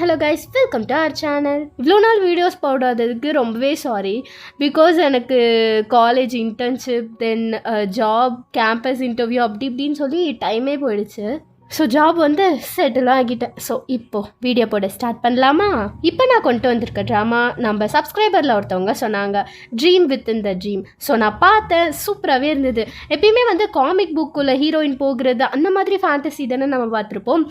hello guys, welcome to our channel. இவ்வளோ நாள் videos போடாததுக்கு ரொம்பவே சாரி. பிகாஸ் எனக்கு காலேஜ் இன்டர்ன்ஷிப் தென் ஜாப் கேம்பஸ் இன்டர்வியூ அப்படி இப்படின்னு சொல்லி டைமே போயிடுச்சு. ஸோ ஜாப் வந்து செட்டிலும் ஆகிட்டேன். ஸோ இப்போது வீடியோ போட ஸ்டார்ட் பண்ணலாமா? இப்போ நான் கொண்டு வந்திருக்க ட்ராமா நம்ம சப்ஸ்கிரைபரில் ஒருத்தவங்க சொன்னாங்க, dream with in the dream. So நான் பார்த்தேன், சூப்பராகவே இருந்தது. எப்பயுமே வந்து காமிக் புக்குள்ள ஹீரோயின் போகிறது அந்த மாதிரி ஃபேண்டசி தானே நம்ம பார்த்துருப்போம்.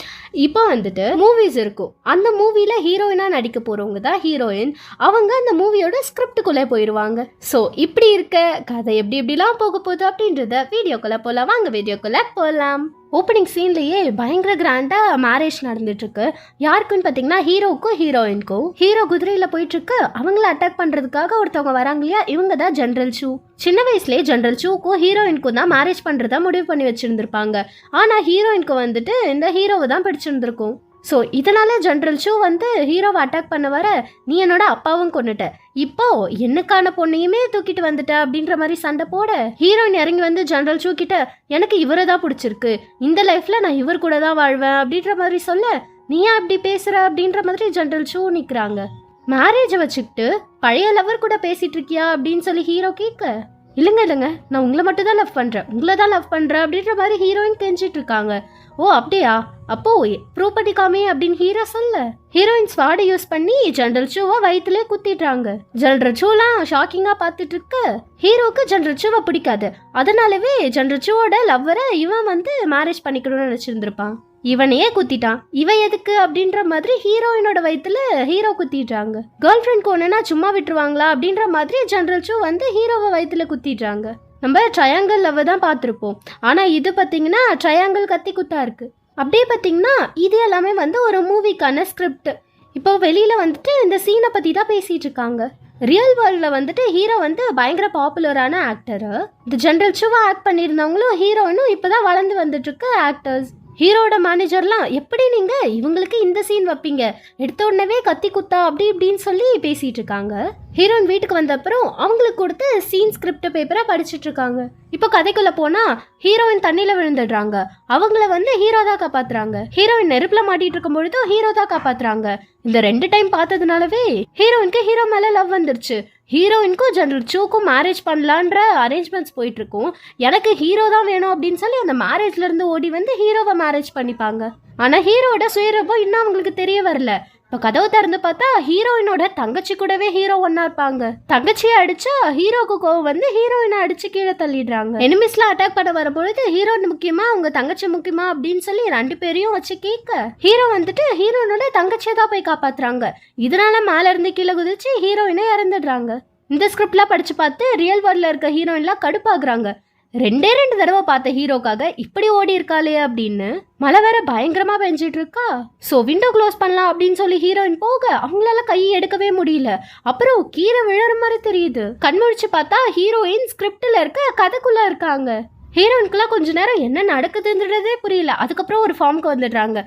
இப்போ வந்துட்டு மூவிஸ் இருக்கும், அந்த மூவியில் ஹீரோயினாக நடிக்க போகிறவங்க தான் ஹீரோயின். அவங்க அந்த மூவியோட ஸ்கிரிப்டுக்குள்ளே போயிடுவாங்க. ஸோ இப்படி இருக்க கதை எப்படி எப்படிலாம் போக போகுது அப்படின்றத வீடியோக்குள்ளே போகலாம். வாங்க வீடியோக்குள்ளே போகலாம். ஓப்பனிங் சீன்லேயே பயங்கர கிராண்டாக மேரேஜ் நடந்துட்டுருக்கு. யாருக்குன்னு பார்த்தீங்கன்னா ஹீரோவுக்கும் ஹீரோயினுக்கும். ஹீரோ குதிரையில் போயிட்டுருக்கு, அவங்கள அட்டாக் பண்ணுறதுக்காக ஒருத்தவங்க வராங்க இல்லையா, இவங்க தான் ஜென்ரல் சூ. சின்ன வயசுலேயே ஜென்ரல் சூக்கும் ஹீரோயினுக்கும் தான் மேரேஜ் பண்ணுறதா முடிவு பண்ணி வச்சுருந்துருப்பாங்க. ஆனால் ஹீரோயினுக்கு வந்துட்டு இந்த ஹீரோவை தான் பிடிச்சிருந்துருக்கும். ஸோ இதனால ஜென்ரல் சூ வந்து ஹீரோவை அட்டாக் பண்ண வர, நீ என்னோட அப்பாவும் கொண்டுட்ட, இப்போ என்னக்கான பொண்ணையுமே தூக்கிட்டு வந்துட்ட அப்படின்ற மாதிரி சண்டை போட, ஹீரோயின் இறங்கி வந்து ஜென்ரல் சூ கிட்ட எனக்கு இவரை தான் பிடிச்சிருக்கு, இந்த லைஃப்ல நான் இவர் கூட தான் வாழ்வேன் அப்படின்ற மாதிரி சொல்ல, நீ ஏன் அப்படி பேசுற அப்படின்ற மாதிரி ஜென்ரல் சூ நிற்கிறாங்க. மேரேஜை வச்சுக்கிட்டு பழைய லவர் கூட பேசிட்டு இருக்கியா அப்படின்னு சொல்லி ஹீரோ கேட்க, இல்லைங்க நான் உங்களை மட்டும் தான் லவ் பண்ணுறேன், உங்களை தான் லவ் பண்ணுறேன் அப்படின்ற மாதிரி ஹீரோயின் கெஞ்சிட்டு இருக்காங்க. ஓ அப்படியா, அப்போ ப்ரூவ் பண்ணிக்காமே அப்படின்னு ஹீரோ சொல்ல, ஹீரோயின் ஸ்வாடை யூஸ் பண்ணி ஜென்ரல் சூவை வயிற்றுல குத்திடுறாங்க. ஜென்ரல் சூலாம் ஷாக்கிங்காக பார்த்துட்டு இருக்க, ஹீரோவுக்கு ஜென்ரல் சூவை பிடிக்காது, அதனாலவே ஜென்ரல் சூவோட லவ்வரை இவன் வந்து மேரேஜ் பண்ணிக்கணும்னு நினச்சிருந்துருப்பான். இவனையே குத்திட்டான், இவன் எதுக்கு அப்படின்ற மாதிரி ஹீரோயினோட வயிற்றுல ஹீரோ குத்திடுறாங்க. கேர்ள் ஃப்ரெண்ட் ஒன்றுனா சும்மா விட்டுருவாங்களா அப்படின்ற மாதிரி ஜென்ரல் சூ வந்து ஹீரோவை வயிற்றுல குத்திடுறாங்க. நம்ம ட்ரையாங்கிள் லவ் தான் பார்த்துருப்போம், ஆனால் இது பார்த்தீங்கன்னா ட்ரையாங்கிள் கத்தி குத்தா இருக்குது. அப்படியே பார்த்தீங்கன்னா இது எல்லாமே வந்து ஒரு மூவிக்கான ஸ்கிரிப்ட். இப்போ வெளியில் வந்துட்டு இந்த சீனை பற்றி தான் பேசிகிட்டு இருக்காங்க. ரியல் வேர்ல்டில் வந்துட்டு ஹீரோ வந்து பயங்கர பாப்புலரான ஆக்டரு. இந்த ஜென்ரல் சூவா ஆக்ட் பண்ணியிருந்தவங்களும் ஹீரோயினும் இப்போ தான் வளர்ந்து வந்துட்டுருக்கு ஆக்டர்ஸ். ஹீரோட மேனேஜர்லாம் எப்படி நீங்கள் இவங்களுக்கு இந்த சீன் வைப்பீங்க, எடுத்த உடனே கத்தி குத்தா அப்படி இப்படின்னு சொல்லி பேசிகிட்டு இருக்காங்க. ஹீரோயின் வீட்டுக்கு வந்த அப்புறம் அவங்களுக்கு கொடுத்து சீன் ஸ்கிரிப்ட் பேப்பரை படிச்சுட்டு இருக்காங்க. இப்போ கதைக்குள்ளே போனால் ஹீரோயின் தண்ணியில் விழுந்துடுறாங்க, அவங்கள வந்து ஹீரோ தான் காப்பாற்றுறாங்க. ஹீரோயின் நெருப்பில் மாட்டிகிட்டு இருக்கும் பொழுதும் ஹீரோ தான் காப்பாற்றுறாங்க. இந்த 2 டைம் பார்த்ததுனாலவே ஹீரோயினுக்கு ஹீரோ மேலே லவ் வந்துருச்சு. ஹீரோயினுக்கும் ஜென்ரல் சூக்கும் மேரேஜ் பண்ணலான்ற அரேஞ்ச்மெண்ட்ஸ் போயிட்டுருக்கும். எனக்கு ஹீரோ தான் வேணும் அப்படின்னு சொல்லி அந்த மேரேஜ்லேருந்து ஓடி வந்து ஹீரோவை மேரேஜ் பண்ணிப்பாங்க. ஆனால் ஹீரோட சுயரூபம் இன்னும் அவங்களுக்கு தெரிய வரல. இப்போ கதவு திறந்து பார்த்தா ஹீரோயினோட தங்கச்சி கூடவே ஹீரோ ஒன்றா இருப்பாங்க. தங்கச்சியை அடிச்சா ஹீரோக்கு கோவம் வந்து ஹீரோயினை அடிச்சு கீழே தள்ளிடுறாங்க. எனிமிஸ்லாம் அட்டாக் பண்ண வரும்பொழுது ஹீரோயின் முக்கியமா அவங்க தங்கச்சி முக்கியமா அப்படின்னு சொல்லி 2 பேரையும் வச்சு கேட்க, ஹீரோ வந்துட்டு ஹீரோயினோட தங்கச்சியை தான் போய் காப்பாத்துறாங்க. இதனால மேல இருந்து கீழே குதிச்சு ஹீரோயினை இறந்துடுறாங்க. இந்த ஸ்கிரிப்ட்லாம் படிச்சு பார்த்து ரியல் வேர்ல்ட்ல இருக்க ஹீரோயின்லாம் கடுப்பாக்குறாங்க. 2 தடவை பார்த்த ஹீரோக்காக இப்படி ஓடி இருக்காளே அப்படின்னு. மழை வேற பயங்கரமா பெஞ்சிட்டு இருக்கா. ஸோ விண்டோ க்ளோஸ் பண்ணலாம் அப்படின்னு சொல்லி ஹீரோயின் போக அவங்களால கையை எடுக்கவே முடியல. அப்புறம் கீழே விழற மாதிரி தெரியுது. கண்முழிச்சு பார்த்தா ஹீரோயின் ஸ்கிரிப்டில் இருக்க கதைக்குள்ள இருக்காங்க. ஹீரோயினுக்குலாம் கொஞ்ச நேரம் என்ன நடக்குதுன்றதே புரியல. அதுக்கப்புறம் ஒரு ஃபார்முக்கு வந்துடுறாங்க.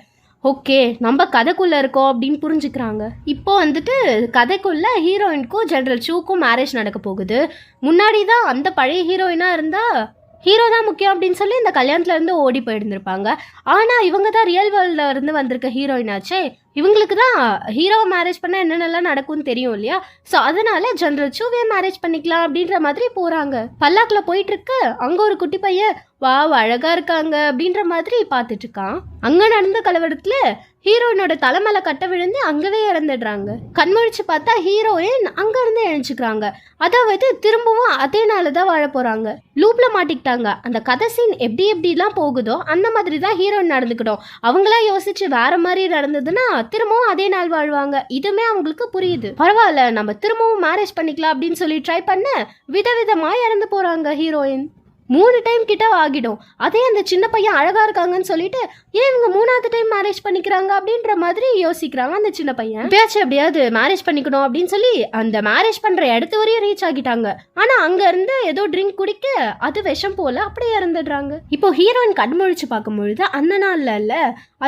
ஓகே, நம்ம கதைக்குள்ளே இருக்கோம் அப்படின்னு புரிஞ்சுக்கிறாங்க. இப்போ வந்துட்டு கதைக்குள்ளே ஹீரோயினுக்கும் ஜென்ரல் சூக்கும் மேரேஜ் நடக்க போகுது. முன்னாடி தான் அந்த பழைய ஹீரோயினாக இருந்தால் ஹீரோ தான் முக்கியம் அப்படின்னு சொல்லி இந்த கல்யாணத்துலேருந்து ஓடி போயிருந்திருப்பாங்க. ஆனால் இவங்க தான் ரியல் வேர்ல்டில் இருந்து வந்திருக்க ஹீரோயினாச்சே, இவங்களுக்கு தான் ஹீரோவை மேரேஜ் பண்ணால் என்னென்னலாம் நடக்கும்னு தெரியும் இல்லையா. ஸோ அதனால ஜென்ரல் சூவே மேரேஜ் பண்ணிக்கலாம் அப்படின்ற மாதிரி போகிறாங்க. பல்லாக்கில் போயிட்டுருக்கு, அங்கே ஒரு குட்டி பையன் வா அழகா இருக்காங்க அப்படின்ற மாதிரி பார்த்துட்டு இருக்கான். அங்கே நடந்த கலவரத்தில் ஹீரோயினோட தலைமையில கட்ட விழுந்து அங்கவே இறந்துடுறாங்க. கண்முழிச்சு பார்த்தா ஹீரோயின் அங்கேருந்து எழுச்சிக்கிறாங்க. அதாவது திரும்பவும் அதே நாள் தான் வாழ போகிறாங்க. லூப்பில் மாட்டிக்கிட்டாங்க. அந்த கதை சீன் எப்படி எப்படிலாம் போகுதோ அந்த மாதிரி தான் ஹீரோயின் நடந்துக்கிட்டோம். அவங்களா யோசிச்சு வேற மாதிரி நடந்ததுன்னா திரும்பவும் அதே நாள் வாழ்வாங்க. இதுவுமே அவங்களுக்கு புரியுது. பரவாயில்ல, நம்ம திரும்பவும் மேரேஜ் பண்ணிக்கலாம் அப்படின்னு சொல்லி ட்ரை பண்ண விதவிதமாக இறந்து போகிறாங்க ஹீரோயின். 3 டைம் கிட்ட ஆகிடும். அதே அந்த சின்ன பையன் அழகா இருக்காங்கன்னு சொல்லிட்டு ஏன் இவங்க 3வது டைம் மேரேஜ் பண்ணிக்கிறாங்க அப்படின்ற மாதிரி யோசிக்கிறாங்க அந்த சின்ன பையன். எப்பயாச்சும் எப்படியாவது மேரேஜ் பண்ணிக்கணும் அப்படின்னு சொல்லி அந்த மேரேஜ் பண்ற இடத்து வரையும் ரீச் ஆகிட்டாங்க. ஆனா அங்க இருந்து ஏதோ ட்ரிங்க் குடிக்க அது விஷம் போல அப்படியே இறந்துடுறாங்க. இப்போ ஹீரோயின் கண்முழிச்சு பார்க்கும்பொழுது அந்த நாள்ல இல்ல,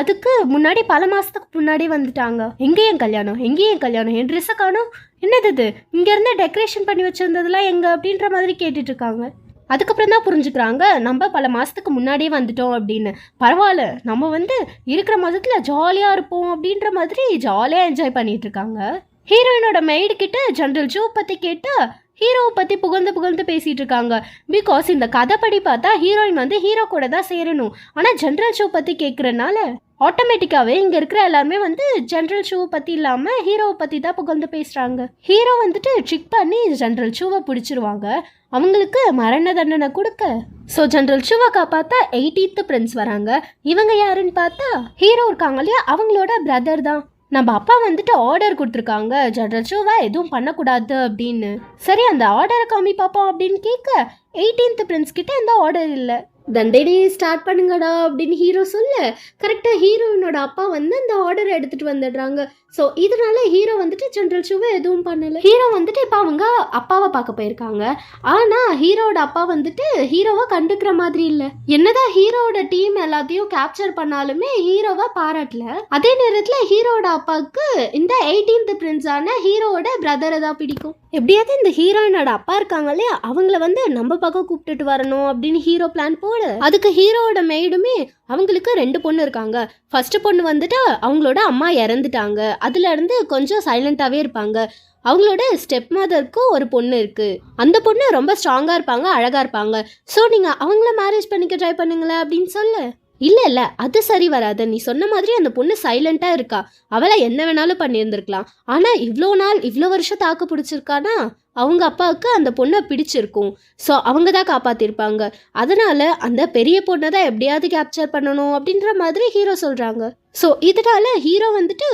அதுக்கு முன்னாடி பல மாசத்துக்கு முன்னாடி வந்துட்டாங்க. எங்கேயும் கல்யாணம் என் ட்ரெஸ்ஸை காணும், என்னது இது, இங்க இருந்து டெக்கரேஷன் பண்ணி வச்சிருந்ததுலாம் எங்க அப்படின்ற மாதிரி கேட்டுட்டு இருக்காங்க. அதுக்கப்புறம் தான் புரிஞ்சுக்கிறாங்க நம்ம பல மாதத்துக்கு முன்னாடியே வந்துட்டோம் அப்படின்னு. பரவாயில்ல, நம்ம வந்து இருக்கிற மாதத்தில் ஜாலியாக இருப்போம் அப்படின்ற மாதிரி ஜாலியாக என்ஜாய் பண்ணிட்டு இருக்காங்க. ஹீரோயினோட மெய்டு கிட்ட ஜெனரல் ஜூ பற்றி கேட்டு ஹீரோவை பற்றி புகழ்ந்து பேசிகிட்டு இருக்காங்க. பிகாஸ் இந்த கதைப்படி பார்த்தா ஹீரோயின் வந்து ஹீரோ கூட தான் சேரணும். ஆனால் ஜெனரல் ஷூ பற்றி கேட்குறனால ஆட்டோமேட்டிக்காகவே இங்கே இருக்கிற எல்லாருமே வந்து ஜெனரல் ஷூவை பற்றி இல்லாமல் ஹீரோவை பற்றி தான் புகழ்ந்து பேசுகிறாங்க. ஹீரோ வந்துட்டு ட்ரிக் பண்ணி ஜெனரல் ஷூவை பிடிச்சிருவாங்க. அவங்களுக்கு மரண தண்டனை கொடுக்க ஸோ ஜெனரல் ஷூவை காப்பாற்றா 18th பிரின்ஸ் வராங்க. இவங்க யாருன்னு பார்த்தா ஹீரோ இருக்காங்க இல்லையா, அவங்களோட பிரதர் தான். நம்ம அப்பா வந்துட்டு ஆர்டர் கொடுத்துருக்காங்க ஜெனரல் ஷூவை எதுவும் பண்ணக்கூடாது அப்படின்னு. சரி, அந்த ஆர்டரை காமி பார்ப்போம் அப்படின்னு கேட்க 18th பிரின்ஸ் கிட்ட எந்த ஆர்டர் இல்லை. தண்டனை ஸ்டார்ட் பண்ணுங்கடா அப்படின்னு ஹீரோ சொல்ல கரெக்டாக ஹீரோயினோட அப்பா வந்து அந்த ஆர்டரை எடுத்துகிட்டு வந்துடுறாங்க. ஸோ இதனால ஹீரோ வந்துட்டு ஜெனரல் ஷூவை எதுவும் பண்ணலை. ஹீரோ வந்துட்டு இப்போ அவங்க அப்பாவை பார்க்க போயிருக்காங்க. ஆனால் ஹீரோட அப்பா வந்துட்டு ஹீரோவை கண்டுக்கிற மாதிரி இல்லை. என்னதான் ஹீரோட டீம் எல்லாத்தையும் கேப்சர் பண்ணாலுமே ஹீரோவை பாராட்டல. அதே நேரத்தில் ஹீரோட அப்பாவுக்கு இந்த 18th பிரின்ஸான ஹீரோவோட பிரதரை தான் பிடிக்கும். எப்படியாவது இந்த ஹீரோயினோட அப்பா இருக்காங்க இல்லையா, அவங்கள வந்து நம்ம பக்கம் கூப்பிட்டுட்டு வரணும் அப்படின்னு ஹீரோ பிளான் போட அதுக்கு ஹீரோவோட மெய்டுமே அவங்களுக்கு 2 பொண்ணு இருக்காங்க. ஃபர்ஸ்ட் பொண்ணு வந்துட்டு அவங்களோட அம்மா இறந்துட்டாங்க. அதுல இருந்து கொஞ்சம் சைலண்டாகவே இருப்பாங்க. அவங்களோட ஸ்டெப் மதருக்கும் ஒரு பொண்ணு இருக்கு. அந்த பொண்ணு ரொம்ப ஸ்ட்ராங்கா இருப்பாங்க, அழகா இருப்பாங்க. ஸோ நீங்க அவங்கள மேரேஜ் பண்ணிக்க ட்ரை பண்ணுங்களேன் அப்படின்னு சொல்ல இல்லை அது சரி வராது. நீ சொன்ன மாதிரி அந்த பொண்ணு சைலண்டாக இருக்கா, அவளை என்ன வேணாலும் பண்ணியிருந்துருக்கலாம். ஆனால் இவ்வளோ வருஷம் தாக்கு பிடிச்சிருக்கானா அவங்க அப்பாவுக்கு அந்த பொண்ணை பிடிச்சிருக்கும். ஸோ அவங்க தான் காப்பாற்றிருப்பாங்க. அதனால் அந்த பெரிய பொண்ணை தான் எப்படியாவது கேப்சர் பண்ணணும் அப்படின்ற மாதிரி ஹீரோ சொல்கிறாங்க. ஸோ இதனால ஹீரோ வந்துட்டு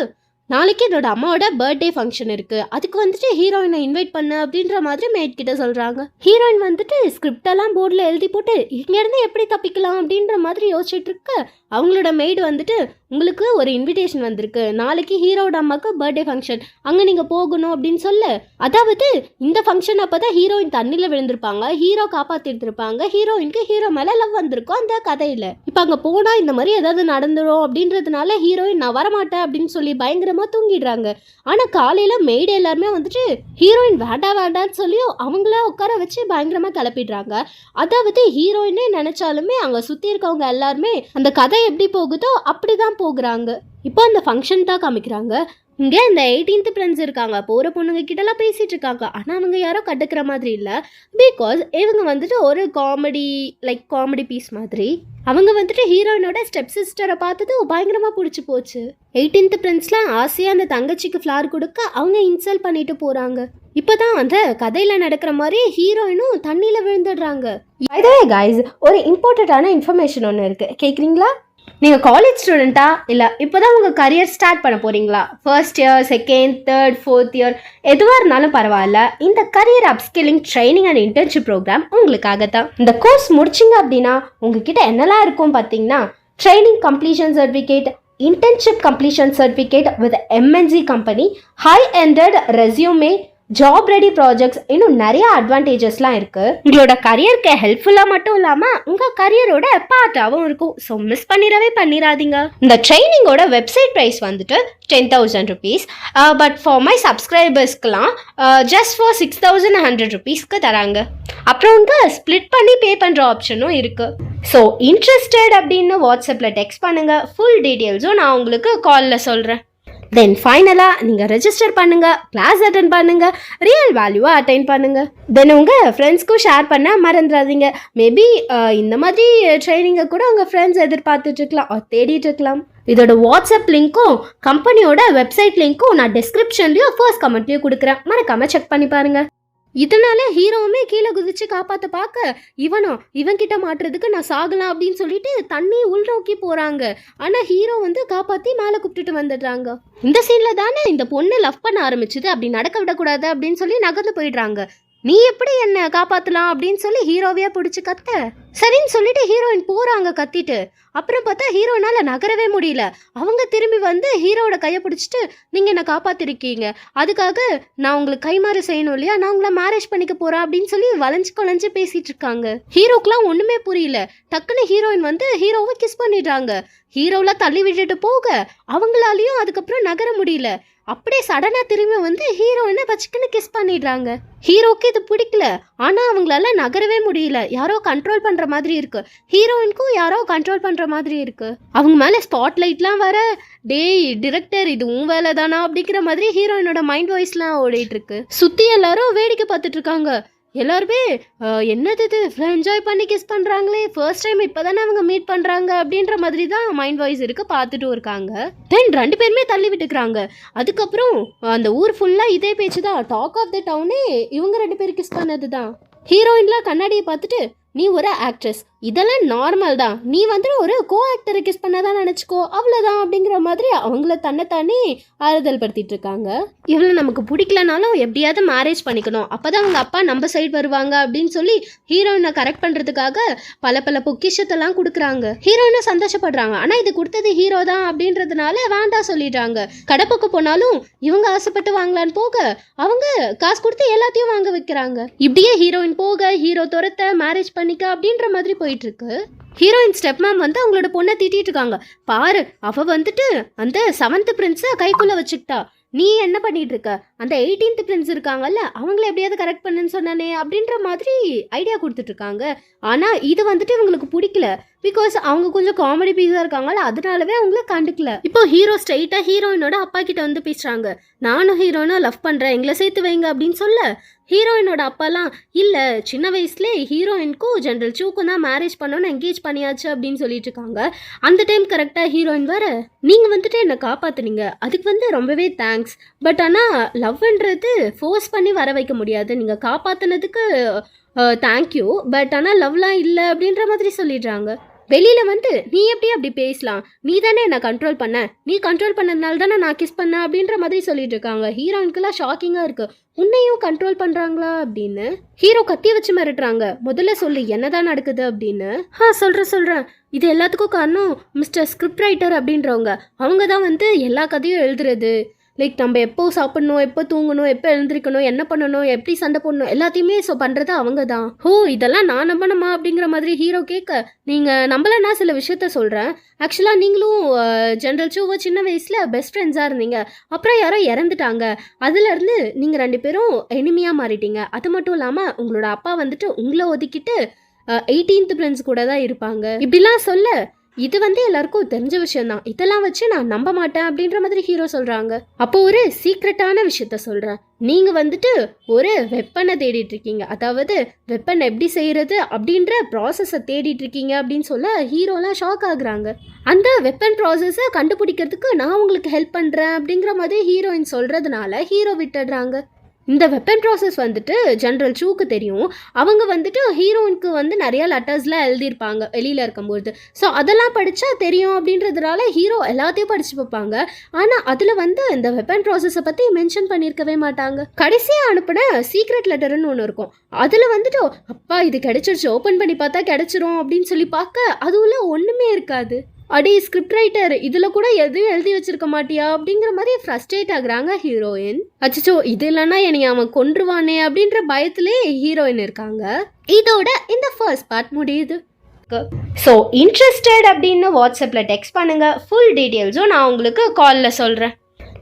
நாளைக்கு என்னோட அம்மாவோட பர்த்டே ஃபங்க்ஷன் இருக்குது, அதுக்கு வந்துட்டு ஹீரோயினை இன்வைட் பண்ண அப்படின்ற மாதிரி மேட் கிட்ட சொல்கிறாங்க. ஹீரோயின் வந்துட்டு ஸ்கிரிப்டெல்லாம் போர்டில் எழுதி போட்டு இங்கேருந்து எப்படி தப்பிக்கலாம் அப்படின்ற மாதிரி யோசிச்சுட்டு இருக்க அவங்களோட மெய்டு வந்துட்டு உங்களுக்கு ஒரு இன்விடேஷன் வந்திருக்கு, நாளைக்கு ஹீரோட அம்மாவுக்கு பர்த்டே ஃபங்க்ஷன், அங்கே நீங்கள் போகணும் அப்படின்னு சொல்ல அதாவது இந்த ஃபங்க்ஷன் அப்போ தான் ஹீரோயின் தண்ணியில் விழுந்திருப்பாங்க, ஹீரோ காப்பாற்றிருப்பாங்க, ஹீரோயினுக்கு ஹீரோ மேலே லவ் வந்திருக்கும் அந்த கதையில். இப்போ அங்கே போனால் இந்த மாதிரி ஏதாவது நடந்துடும் அப்படின்றதுனால ஹீரோயின் நான் வரமாட்டேன் அப்படின்னு சொல்லி பயங்கரமாக தூங்கிடுறாங்க. ஆனால் காலையில் மெய்டு எல்லாருமே வந்துட்டு ஹீரோயின் வேண்டான்னு சொல்லியும் அவங்கள உட்கார வச்சு பயங்கரமாக கிளப்பிடுறாங்க. அதாவது ஹீரோயினே நினச்சாலுமே அங்கே சுற்றி இருக்கவங்க எல்லாருமே அந்த கதை எப்படி போகுதோ அப்படி தான் போகிறாங்க. இப்போ அந்த ஃபங்க்ஷன் தான் காமிக்கிறாங்க. இங்கே இந்த 18th பிரின்ஸ் இருக்காங்க, போகிற பொண்ணுங்க கிட்டலாம் பேசிகிட்டு இருக்காங்க. ஆனால் அவங்க யாரோ கட்டுக்கிற மாதிரி இல்லை. பிகாஸ் இவங்க வந்துட்டு ஒரு காமெடி பீஸ் மாதிரி. அவங்க வந்துட்டு ஹீரோயினோட ஸ்டெப் சிஸ்டரை பார்த்தது பயங்கரமாக பிடிச்சி போச்சு. 18th பிரின்ஸ்லாம் ஆசையாக அந்த தங்கச்சிக்கு ஃப்ளார் கொடுக்க அவங்க இன்சல்ட் பண்ணிட்டு போகிறாங்க. இப்போ தான் அந்த கதையில் நடக்கிற மாதிரி ஹீரோயினும் தண்ணியில் விழுந்துடுறாங்க. இதே கைஸ், ஒரு இம்பார்ட்டண்ட்டான இன்ஃபர்மேஷன் ஒன்று இருக்குது, கேட்குறீங்களா? நீங்கள் காலேஜ் ஸ்டூடெண்ட்டா இல்லை இப்போ தான் உங்கள் கரியர் ஸ்டார்ட் பண்ண போகிறீங்களா? First year, second, third, fourth year எதுவாக இருந்தாலும் பரவாயில்ல, இந்த career upskilling training and internship program உங்களுக்காக தான். இந்த கோர்ஸ் முடிச்சிங்க அப்படின்னா உங்ககிட்ட என்னெல்லாம் இருக்கும் பார்த்தீங்கன்னா training completion certificate, internship completion certificate with MNC company, high-ended resume, job ready projects, இன்னும் நிறைய அட்வான்டேஜஸ்லாம் இருக்குது. உங்களோட கரியருக்கு ஹெல்ப்ஃபுல்லாக மட்டும் இல்லாமல் உங்கள் கரியரோட பார்ட்டாகவும் இருக்கும். ஸோ மிஸ் பண்ணிடாதீங்க. இந்த ட்ரைனிங்கோட வெப்சைட் ப்ரைஸ் வந்துட்டு 10,000 rupees. பட் ஃபார் மை சப்ஸ்கிரைபர்ஸ்க்கெலாம் ஜஸ்ட் ஃபார் 6,100 rupeesக்கு தராங்க. அப்புறம் உங்க ஸ்ப்ளிட் பண்ணி பே பண்ணுற ஆப்ஷனும் இருக்குது. ஸோ இன்ட்ரெஸ்டட் அப்படின்னு வாட்ஸ்அப்பில் டெக்ஸ்ட் பண்ணுங்கள். ஃபுல் டீட்டெயில்ஸும் நான் உங்களுக்கு காலில் சொல்கிறேன். தென் ஃபைனலாக நீங்கள் ரெஜிஸ்டர் பண்ணுங்கள், கிளாஸ் அட்டன் பண்ணுங்கள், ரியல் வேல்யூவை அட்டைன் பண்ணுங்கள். தென் உங்கள் ஃப்ரெண்ட்ஸ்க்கும் ஷேர் பண்ண மறந்துடாதீங்க. மேபி இந்த மாதிரி ட்ரைனிங்கை கூட உங்கள் ஃப்ரெண்ட்ஸ் எதிர்பார்த்துட்ருக்கலாம், தேடிட்டு இருக்கலாம். இதோட வாட்ஸ்அப் லிங்க்கும் கம்பெனியோட வெப்சைட் லிங்க்கும் நான் டிஸ்கிரிப்ஷன்லேயும் ஃபர்ஸ்ட் கமெண்ட்லேயும் கொடுக்குறேன், மறக்காமல் செக் பண்ணி பாருங்கள். இதனால ஹீரோவுமே கீழே குதிச்சு காப்பாற்ற பார்க்க இவன்கிட்ட மாட்டுறதுக்கு நான் சாகலாம் அப்படின்னு சொல்லிட்டு தண்ணி உள்நோக்கி போகிறாங்க. ஆனால் ஹீரோ வந்து காப்பாற்றி மேலே கூப்பிட்டுட்டு வந்துடுறாங்க. இந்த சீனில் தானே இந்த பொண்ணு லவ் பண்ண ஆரம்பிச்சுது, அப்படி நடக்க விடக்கூடாது அப்படின்னு சொல்லி நகர்ந்து போயிடுறாங்க. நீ எப்படி என்ன காப்பாற்றலாம் அப்படின்னு சொல்லி ஹீரோவையாக பிடிச்சி கத்த சரின்னு சொல்லிட்டு ஹீரோயின் போகிறாங்க கத்திட்டு. அப்புறம் பார்த்தா ஹீரோயினால நகரவே முடியல. அவங்க திரும்பி வந்து ஹீரோவோட கையை பிடிச்சிட்டு, நீங்கள் என்னை காப்பாற்றிருக்கீங்க, அதுக்காக நான் உங்களுக்கு கைமாறு செய்யணும் இல்லையா, நான் உங்களை மேரேஜ் பண்ணிக்க போகிறேன் அப்படின்னு சொல்லி வளைஞ்சு கொலைஞ்சு பேசிகிட்டு இருக்காங்க. ஹீரோக்கெலாம் ஒன்றுமே புரியல. டக்குன்னு ஹீரோயின் வந்து ஹீரோவை கிஸ் பண்ணிடுறாங்க. ஹீரோவில் தள்ளி விட்டுட்டு போக அவங்களாலையும் அதுக்கப்புறம் நகர முடியல. அப்படியே சடனாக திரும்பி வந்து ஹீரோயினை பச்சுக்குன்னு கிஸ் பண்ணிடுறாங்க. ஹீரோக்கு இது பிடிக்கல, ஆனால் அவங்களால நகரவே முடியல. யாரோ கண்ட்ரோல் பண்ணுற மாதிரி இருக்கு. ஹீரோயினுக்கும் யாரோ கண்ட்ரோல் பண்ணுற மாதிரி இருக்கு. அவங்க மேலே ஸ்பாட்லைட்லாம் வர, டேய் டிரெக்டர் இது உன் வேலை தானா அப்படிங்கிற மாதிரி ஹீரோயினோட மைண்ட் வாய்ஸ்லாம் ஓடிட்டு இருக்கு. சுற்றி எல்லாரும் வேடிக்கை பார்த்துட்டு இருக்காங்க. எல்லாருமே என்னது இது இவ்வளோ என்ஜாய் பண்ணி கிஸ் பண்ணுறாங்களே, ஃபர்ஸ்ட் டைம் இப்போ தானே அவங்க மீட் பண்ணுறாங்க அப்படின்ற மாதிரி தான் மைண்ட் வாய்ஸ் இருக்குது, பார்த்துட்டும் இருக்காங்க. தென் 2 பேருமே தள்ளி விட்டுக்கிறாங்க. அதுக்கப்புறம் அந்த ஊர் ஃபுல்லாக இதே பேச்சு தான், டாக் ஆஃப் த டவுனே இவங்க 2 பேரும் கிஸ் பண்ணது தான். ஹீரோயின்லாம் கண்ணாடியை பார்த்துட்டு, நீ ஒரு ஆக்ட்ரஸ், இதெல்லாம் நார்மல் தான், நீ வந்து ஒரு கோ ஆக்டரை கிஸ் பண்ணதான் நினச்சிக்கோ, அவ்வளோதான் அப்படிங்கிற மாதிரி அவங்கள தன்னைத்தானே ஆறுதல் படுத்திட்டு இருக்காங்க. இவ்வளோ நமக்கு பிடிக்கலனாலும் எப்படியாவது மேரேஜ் பண்ணிக்கணும், அப்போ தான் அவங்க அப்பா நம்ம சைடு வருவாங்க அப்படின்னு சொல்லி ஹீரோயினை கரெக்ட் பண்ணுறதுக்காக பல பொக்கிஷத்தெல்லாம் கொடுக்குறாங்க. ஹீரோயினை சந்தோஷப்படுறாங்க. ஆனால் இது கொடுத்தது ஹீரோ தான் அப்படின்றதுனால வேண்டாம் சொல்லிடுறாங்க. கடைப்பக்கம் போனாலும் இவங்க ஆசைப்பட்டு வாங்கலான்னு போக அவங்க காசு கொடுத்து எல்லாத்தையும் வாங்க வைக்கிறாங்க. இப்படியே ஹீரோயின் போக ஹீரோ துரத்த மேரேஜ் பண்ணிக்க அப்படின்ற மாதிரி போயிட்டு இருக்கு. ஹீரோயின் ஸ்டெப் மேம் வந்து அவங்களோட பொண்ணை திட்டிட்டு இருக்காங்க. பாரு, அவ வந்துட்டு அந்த 7th பிரின்ஸை கைக்குள்ள வச்சுக்கிட்டா, நீ என்ன பண்ணிட்டு இருக்க, அந்த 18th பிரின்ஸ் இருக்காங்கல்ல அவங்கள எப்படியாவது கரெக்ட் பண்ணுன்னு சொன்னானே அப்படின்ற மாதிரி ஐடியா கொடுத்துட்டு இருக்காங்க. ஆனால் இது வந்துட்டு இவங்களுக்கு பிடிக்கல. பிகாஸ் அவங்க கொஞ்சம் காமெடி பீஸாக இருக்காங்கல்ல, அதனாலவே அவங்கள கண்டுக்கல. இப்போ ஹீரோ ஸ்ட்ரைட்டாக ஹீரோயினோட அப்பா கிட்ட வந்து பேசுகிறாங்க. நானும் ஹீரோயினை லவ் பண்ணுறேன், எங்களை சேர்த்து வைங்க அப்படின்னு சொல்ல, ஹீரோயினோட அப்பாலாம் இல்லை, சின்ன வயசுலேயே ஹீரோயினுக்கும் ஜென்ரல் சூக்கும் தான் மேரேஜ் பண்ணோன்னு என்கேஜ் பண்ணியாச்சு அப்படின்னு சொல்லிட்டு இருக்காங்க. அந்த டைம் கரெக்டாக ஹீரோயின் வர, நீங்கள் வந்துட்டு என்னை காப்பாற்றுனீங்க, அதுக்கு வந்து ரொம்பவே தேங்க்ஸ். பட் ஆனால் லவ்ன்றது ஃபோர்ஸ் பண்ணி வர வைக்க முடியாது, நீங்கள் காப்பாற்றினதுக்கு தேங்க்யூ, பட் ஆனால் லவ்லாம் இல்லை அப்படின்ற மாதிரி சொல்லிடுறாங்க. வெளியில் வந்து நீ எப்படி அப்படி பேசலாம், நீ தானே என்னை கண்ட்ரோல் பண்ண, நீ கண்ட்ரோல் பண்ணதுனால தானே நான் கிஸ் பண்ணேன் அப்படின்ற மாதிரி சொல்லிட்டு இருக்காங்க. ஹீரோயினுக்குலாம் ஷாக்கிங்காக இருக்குது, உன்னையும் கண்ட்ரோல் பண்ணுறாங்களா அப்படின்னு. ஹீரோ கத்தி வச்சு மிரட்டுறாங்க. முதல்ல சொல்லி என்னதான் நடக்குது அப்படின்னு. சொல்கிறேன், இது எல்லாத்துக்கும் காரணம் மிஸ்டர் ஸ்கிரிப்ட் ரைட்டர் அப்படின்றவங்க. அவங்க தான் வந்து எல்லா கதையும் எழுதுறது. லைக் நம்ம எப்போ சாப்பிடணும், எப்போ தூங்கணும், எப்போ எழுந்திரிக்கணும், என்ன பண்ணணும், எப்படி சண்டை போடணும், எல்லாத்தையுமே பண்ணுறது அவங்க தான். இதெல்லாம் நான் நம்பணுமா அப்படிங்கிற மாதிரி ஹீரோ கேட்க, நீங்கள் நம்பலைன்னா சில விஷயத்த சொல்கிறேன். ஆக்சுவலாக நீங்களும் ஜென்ரல் சூவை சின்ன வயசில் பெஸ்ட் ஃப்ரெண்ட்ஸாக இருந்தீங்க, அப்புறம் யாரோ இறந்துட்டாங்க, அதுலேருந்து நீங்கள் 2 பேரும் எனிமியாக மாறிட்டீங்க. அது மட்டும் இல்லாமல் உங்களோட அப்பா வந்துட்டு உங்களை ஒதுக்கிட்டு 18th பிரின்ஸ் கூட தான் இருப்பாங்க இப்படிலாம் சொல்ல, இது வந்து எல்லாருக்கும் தெரிஞ்ச விஷயம் தான், இதெல்லாம் வச்சு நான் நம்ப மாட்டேன் அப்படின்ற மாதிரி ஹீரோ சொல்றாங்க. அப்போ ஒரு சீக்ரெட்டான விஷயத்த சொல்றேன், நீங்க வந்துட்டு ஒரு வெப்பனை தேடிட்டு இருக்கீங்க, அதாவது வெப்பன் எப்படி செய்யறது அப்படின்ற ப்ராசஸை தேடிட்டு இருக்கீங்க அப்படின்னு சொல்ல ஹீரோலாம் ஷாக் ஆகுறாங்க. அந்த வெப்பன் ப்ராசஸை கண்டுபிடிக்கிறதுக்கு நான் உங்களுக்கு ஹெல்ப் பண்றேன் அப்படிங்கிற மாதிரி ஹீரோயின் சொல்றதுனால ஹீரோ விட்டுடுறாங்க. இந்த வெப்பன் ப்ராசஸ் வந்துட்டு ஜென்ரல் சூக்கு தெரியும். அவங்க வந்துட்டு ஹீரோயினுக்கு வந்து நிறைய லெட்டர்ஸ்லாம் எழுதியிருப்பாங்க வெளியில் இருக்கும்போது. ஸோ அதெல்லாம் படித்தா தெரியும் அப்படின்றதுனால ஹீரோ எல்லாத்தையும் படித்து பார்ப்பாங்க. ஆனால் அதில் வந்து இந்த வெப்பன் ப்ராசஸை பற்றி மென்ஷன் பண்ணியிருக்கவே மாட்டாங்க. கடைசியாக அனுப்பின சீக்ரெட் லெட்டர்னு ஒன்று இருக்கும். அதில் வந்துட்டு அப்பா இது கிடைச்சிருச்சு, ஓப்பன் பண்ணி பார்த்தா கிடைச்சிரும் அப்படின்னு சொல்லி பார்க்க அதுவுள்ள ஒன்றுமே இருக்காது. அடி ஸ்கிரிப்ட் ரைட்டர், இதில் கூட எதுவும் எழுதி வச்சிருக்க மாட்டியா அப்படிங்கிற மாதிரி ஃப்ரஸ்ட்ரேட் ஆகுறாங்க ஹீரோயின். அச்சோ இது இல்லைன்னா என்னை அவன் கொன்றுவானே அப்படின்ற பயத்திலே ஹீரோயின் இருக்காங்க. இதோட இந்த ஃபர்ஸ்ட் பார்ட் முடியுது. ஸோ இன்ட்ரெஸ்டட் அப்படின்னு வாட்ஸ்அப்பில் டெக்ஸ்ட் பண்ணுங்கள், ஃபுல் டீட்டெயில்ஸும் நான் உங்களுக்கு காலில் சொல்கிறேன்.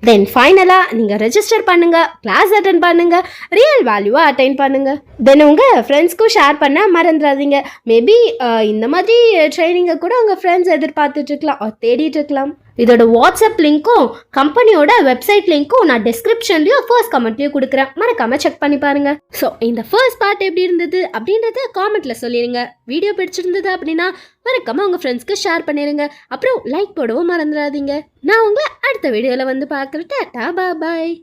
தென் ஃபைனலாக நீங்கள் ரெஜிஸ்டர் பண்ணுங்கள், கிளாஸ் அட்டன் பண்ணுங்கள், ரியல் வேல்யூவாக அட்டைன் பண்ணுங்கள். தென் உங்கள் ஃப்ரெண்ட்ஸ்க்கும் ஷேர் பண்ண மறந்துடாதீங்க. மேபி இந்த மாதிரி ட்ரைனிங்கை கூட உங்கள் ஃப்ரெண்ட்ஸ் எதிர்பார்த்துட்ருக்கலாம், தேடிட்டு இருக்கலாம். இதோட வாட்ஸ்அப் லிங்க்கும் கம்பெனியோட வெப்சைட் லிங்க்கும் நான் டிஸ்கிரிப்ஷன்லையும் ஃபர்ஸ்ட் கமெண்ட்லையும் கொடுக்குறேன், மறக்காம செக் பண்ணி பாருங்க. ஸோ இந்த ஃபர்ஸ்ட் பார்ட் எப்படி இருந்தது அப்படின்றத காமெண்ட்ல சொல்லிடுங்க. வீடியோ பிடிச்சிருந்தது அப்படின்னா மறக்காம உங்க ஃப்ரெண்ட்ஸ்க்கு ஷேர் பண்ணிடுங்க. அப்புறம் லைக் போடவும் மறந்துடாதீங்க. நான் உங்களை அடுத்த வீடியோவில் வந்து பார்க்குறேன். டாடா பாய்.